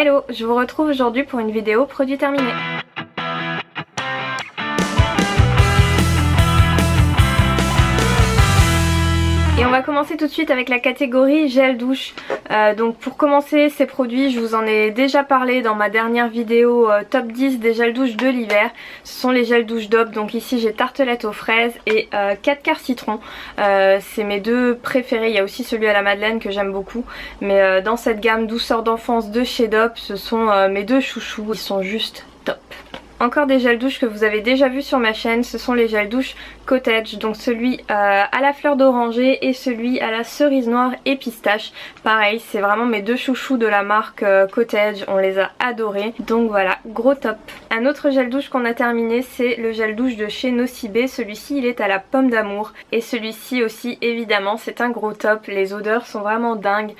Hello, je vous retrouve aujourd'hui pour une vidéo produit terminé. Et on va commencer tout de suite avec la catégorie gel douche. Donc pour commencer, ces produits, je vous en ai déjà parlé dans ma dernière vidéo top 10 des gels douche de l'hiver. Ce sont les gels douche DOP. Donc ici j'ai tartelette aux fraises et 4 quarts citron. C'est mes deux préférés. Il y a aussi celui à la madeleine que j'aime beaucoup. Mais dans cette gamme douceur d'enfance de chez DOP, ce sont mes deux chouchous. Ils sont juste top. Encore des gels douche que vous avez déjà vu sur ma chaîne, ce sont les gels douche Cottage, donc celui à la fleur d'oranger et celui à la cerise noire et pistache. Pareil, c'est vraiment mes deux chouchous de la marque Cottage, on les a adorés, donc voilà, gros top. Un autre gel douche qu'on a terminé, c'est le gel douche de chez Nocibé, celui-ci il est à la pomme d'amour et celui-ci aussi évidemment c'est un gros top, les odeurs sont vraiment dingues.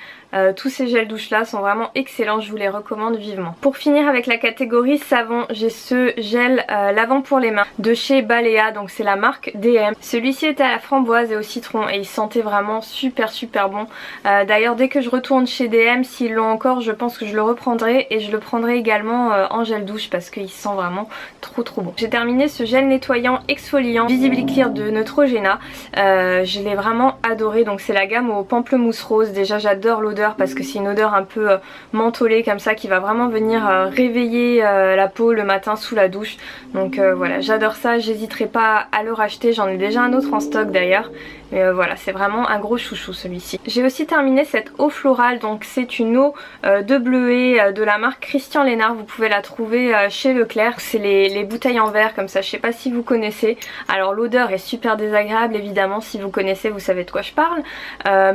Tous ces gels douche là sont vraiment excellents, je vous les recommande vivement. Pour finir avec la catégorie savon, j'ai ce gel lavant pour les mains de chez Balea, donc c'est la marque DM. Celui-ci était à la framboise et au citron et il sentait vraiment super bon. D'ailleurs dès que je retourne chez DM, s'ils l'ont encore, je pense que je le reprendrai et je le prendrai également en gel douche parce qu'il sent vraiment trop bon. J'ai terminé ce gel nettoyant exfoliant Visibly Clear de Neutrogena. Je l'ai vraiment adoré, donc c'est la gamme au pamplemousse rose. Déjà j'adore l'odeur parce que c'est une odeur un peu mentholée comme ça qui va vraiment venir réveiller la peau le matin sous la douche. Donc voilà, j'adore ça, j'hésiterai pas à le racheter, j'en ai déjà un autre en stock d'ailleurs. Mais voilà, c'est vraiment un gros chouchou celui-ci. J'ai aussi terminé cette eau florale, donc c'est une eau de bleuet de la marque Christian Lénard. Vous pouvez la trouver chez Leclerc. C'est les bouteilles en verre comme ça, je sais pas si vous connaissez. Alors l'odeur est super désagréable évidemment, si vous connaissez vous savez de quoi je parle.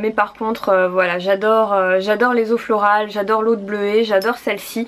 Mais par contre voilà, j'adore les eaux florales, j'adore l'eau de bleuet, j'adore celle-ci.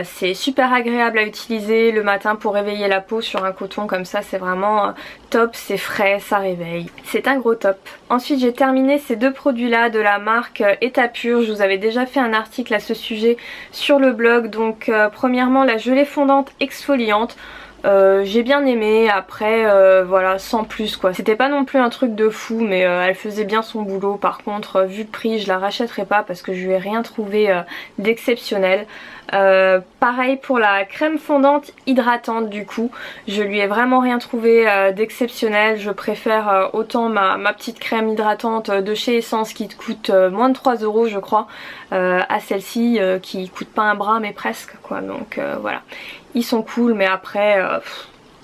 C'est super agréable à utiliser le matin pour réveiller la peau sur un coton comme ça, c'est vraiment top, c'est frais, ça réveille. C'est un gros top. Ensuite j'ai terminé ces deux produits là de la marque État Pur. Je vous avais déjà fait un article à ce sujet sur le blog. Donc premièrement la gelée fondante exfoliante. J'ai bien aimé, après voilà, sans plus quoi. C'était pas non plus un truc de fou mais elle faisait bien son boulot. Par contre vu le prix je la rachèterai pas parce que je lui ai rien trouvé d'exceptionnel. Pareil pour la crème fondante hydratante, du coup je lui ai vraiment rien trouvé d'exceptionnel. Je préfère autant ma petite crème hydratante de chez Essence qui coûte moins de 3 € je crois, à celle-ci qui coûte pas un bras mais presque quoi. Donc voilà, ils sont cool mais après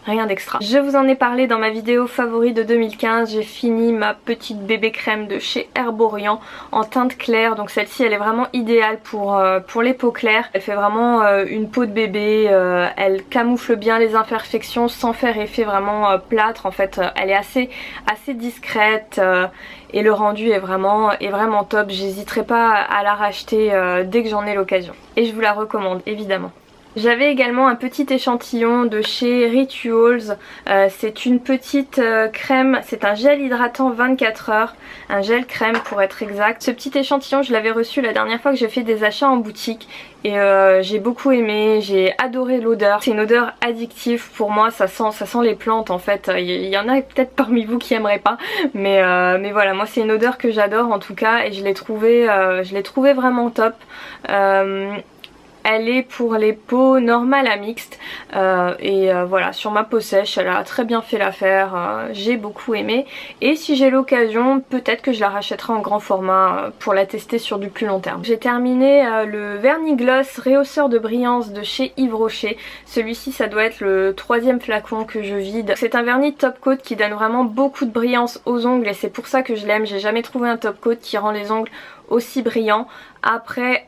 rien d'extra. Je vous en ai parlé dans ma vidéo favori de 2015. J'ai fini ma petite bébé crème de chez Herborian en teinte claire. Donc celle-ci elle est vraiment idéale pour les peaux claires. Elle fait vraiment une peau de bébé. Elle camoufle bien les imperfections sans faire effet vraiment plâtre. En fait elle est assez discrète. Et le rendu est vraiment top. J'hésiterai pas à la racheter dès que j'en ai l'occasion. Et je vous la recommande évidemment. J'avais également un petit échantillon de chez Rituals, c'est une petite crème, c'est un gel hydratant 24 heures, un gel crème pour être exact. Ce petit échantillon je l'avais reçu la dernière fois que j'ai fait des achats en boutique et j'ai beaucoup aimé, j'ai adoré l'odeur. C'est une odeur addictive pour moi, ça sent les plantes en fait. Il y en a peut-être parmi vous qui aimeraient pas, mais voilà, moi c'est une odeur que j'adore en tout cas et je l'ai trouvé vraiment top. Elle est pour les peaux normales à mixtes voilà, sur ma peau sèche elle a très bien fait l'affaire, j'ai beaucoup aimé et si j'ai l'occasion peut-être que je la rachèterai en grand format pour la tester sur du plus long terme. J'ai terminé le vernis gloss rehausseur de brillance de chez Yves Rocher. Celui-ci ça doit être le 3e flacon que je vide. C'est un vernis top coat qui donne vraiment beaucoup de brillance aux ongles et c'est pour ça que je l'aime. J'ai jamais trouvé un top coat qui rend les ongles aussi brillant. Après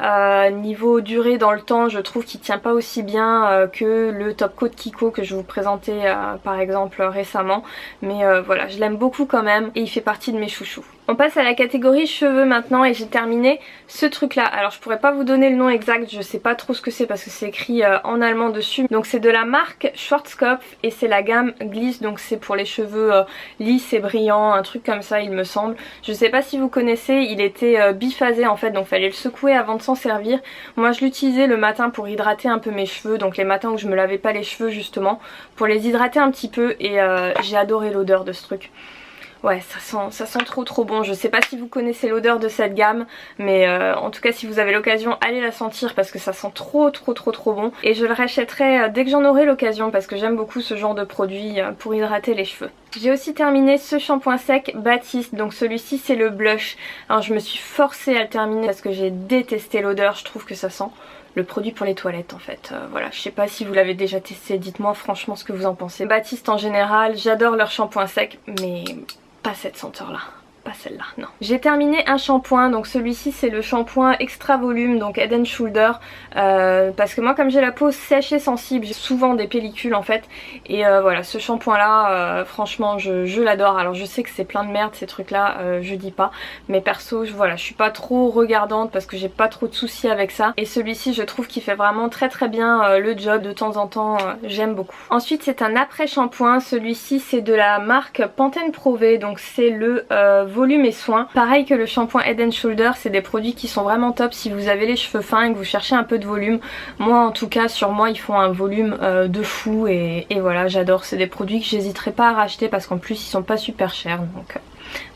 niveau durée dans le temps je trouve qu'il tient pas aussi bien que le top coat Kiko que je vous présentais par exemple récemment, mais voilà, je l'aime beaucoup quand même et il fait partie de mes chouchous. On passe à la catégorie cheveux maintenant et j'ai terminé ce truc là. Alors je pourrais pas vous donner le nom exact, je sais pas trop ce que c'est parce que c'est écrit en allemand dessus. Donc c'est de la marque Schwarzkopf et c'est la gamme Gliss, donc c'est pour les cheveux lisses et brillants, un truc comme ça il me semble. Je sais pas si vous connaissez, il était biphasé en fait, donc fallait le secouer avant de s'en servir. Moi je l'utilisais le matin pour hydrater un peu mes cheveux, donc les matins où je me lavais pas les cheveux justement, pour les hydrater un petit peu et j'ai adoré l'odeur de ce truc. Ouais, ça sent trop bon. Je sais pas si vous connaissez l'odeur de cette gamme, mais en tout cas si vous avez l'occasion, allez la sentir parce que ça sent trop bon. Et je le rachèterai dès que j'en aurai l'occasion parce que j'aime beaucoup ce genre de produit pour hydrater les cheveux. J'ai aussi terminé ce shampoing sec Baptiste, donc celui-ci c'est le blush. Alors je me suis forcée à le terminer parce que j'ai détesté l'odeur, je trouve que ça sent le produit pour les toilettes en fait. Voilà, je sais pas si vous l'avez déjà testé, dites-moi franchement ce que vous en pensez. Baptiste en général, j'adore leur shampoing sec, mais pas cette senteur là. Pas celle-là, non. J'ai terminé un shampoing, donc celui-ci c'est le shampoing extra volume, donc Head & Shoulder, parce que moi comme j'ai la peau sèche et sensible, j'ai souvent des pellicules en fait, et voilà, ce shampoing là, franchement je l'adore. Alors je sais que c'est plein de merde ces trucs là, je dis pas, mais perso voilà, je suis pas trop regardante parce que j'ai pas trop de soucis avec ça, et celui-ci je trouve qu'il fait vraiment très bien le job de temps en temps, j'aime beaucoup. Ensuite c'est un après shampoing, celui-ci c'est de la marque Pantene Pro V, donc c'est le volume et soin. Pareil que le shampoing Head & Shoulder, c'est des produits qui sont vraiment top si vous avez les cheveux fins et que vous cherchez un peu de volume. Moi en tout cas sur moi ils font un volume de fou et voilà, j'adore. C'est des produits que j'hésiterai pas à racheter parce qu'en plus ils sont pas super chers, donc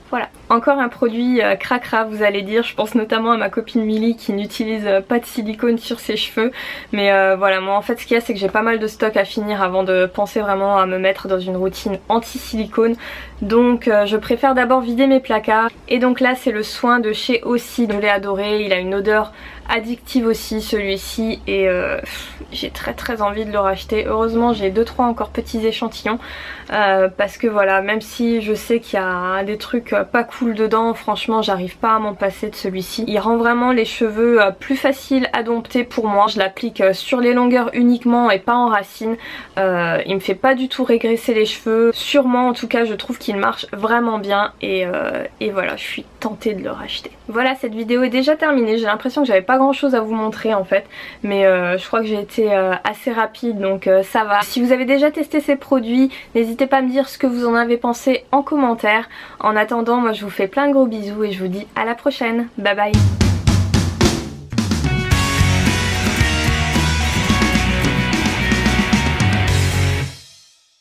voilà. Encore un produit cracra vous allez dire, je pense notamment à ma copine Milly qui n'utilise pas de silicone sur ses cheveux, mais voilà, moi en fait ce qu'il y a c'est que j'ai pas mal de stock à finir avant de penser vraiment à me mettre dans une routine anti-silicone, donc je préfère d'abord vider mes placards. Et donc là c'est le soin de chez Aussie, je l'ai adoré, il a une odeur addictive aussi celui-ci, et j'ai très envie de le racheter. Heureusement j'ai 2-3 encore petits échantillons parce que voilà, même si je sais qu'il y a des trucs pas cool dedans, franchement j'arrive pas à m'en passer de celui-ci. Il rend vraiment les cheveux plus faciles à dompter pour moi. Je l'applique sur les longueurs uniquement et pas en racines. Il me fait pas du tout régresser les cheveux. Sur moi en tout cas je trouve qu'il marche vraiment bien, et voilà, je suis tentée de le racheter. Voilà, cette vidéo est déjà terminée. J'ai l'impression que j'avais pas grand chose à vous montrer en fait, mais je crois que j'ai été assez rapide, donc ça va. Si vous avez déjà testé ces produits, n'hésitez pas à me dire ce que vous en avez pensé en commentaire. En attendant, moi je vous fais plein de gros bisous et je vous dis à la prochaine. Bye bye.